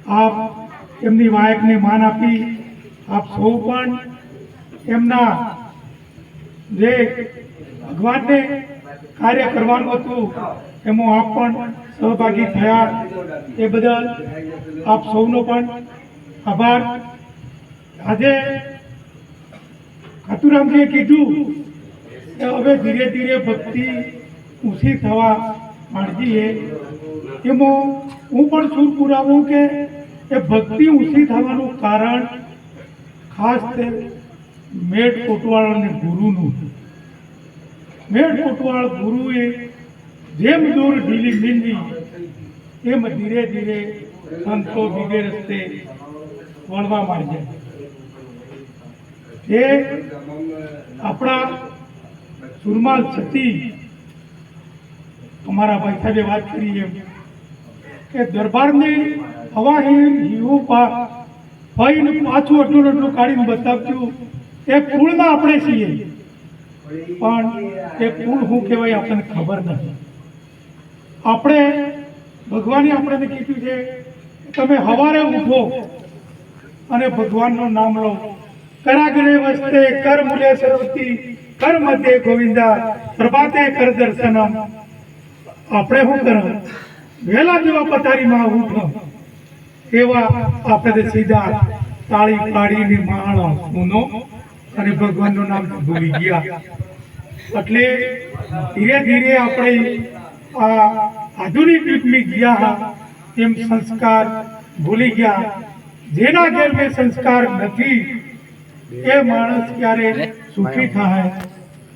આપ એમની વાયકને માન આપી આપ સૌ પણ એમના જે ભગવાનને કાર્ય કરવાનું હતું એમાં આપ પણ સહભાગી થયા એ બદલ આપ સૌનો પણ આભાર। આજે ખાતુરામજીએ કીધું કે હવે ધીરે ધીરે ભક્તિ ઊંચી થવા માંડી છે, એમાં હું પણ સુર પુરાવું કે એ ભક્તિ ઊંચી થવાનું કારણ ખાસ તે મેળ કોટવાળ અને ગુરુનું। મેળ કોટવાળ ગુરુએ જેમ દૂર ઢીલી મીંડી એમ ધીરે ધીરે સંતો બીજે રસ્તે વળવા માંડ્યા। એ આપણા સુરમાલ છતી અમારા ભાઈ સાહેબે વાત કરી એમ કે દરબારની હવાહીર હીવું ભાઈને પાછું એટલું કાઢીને બતાવ્યું એ કુળના આપણે છીએ, પણ એ કુળ શું કહેવાય આપણને ખબર નથી। આપણે ભગવાને આપણને કીધું છે તમે સવારે ઉઠો અને ભગવાનનું નામ લો। કરાગ્રે વસ્તે કર મૂલે સરવતી કર મધ્ય ગોવિંદા પ્રભાતે કર દર્શનમ। આપણે શું કરો વહેલા જેવા પથારીમાં ઉઠો એવા આપણે સીધા તાળી પાડીને માળા સુનો અને ભગવાનનું નામ ભૂલી ગયા। એટલે ધીરે ધીરે આપણે આ આધુનિક યુગમાં ગયા એમ સંસ્કાર ભૂલી ગયા। જેના ઘેર મેં સંસ્કાર નથી એ માણસ ક્યારે સુખી થાય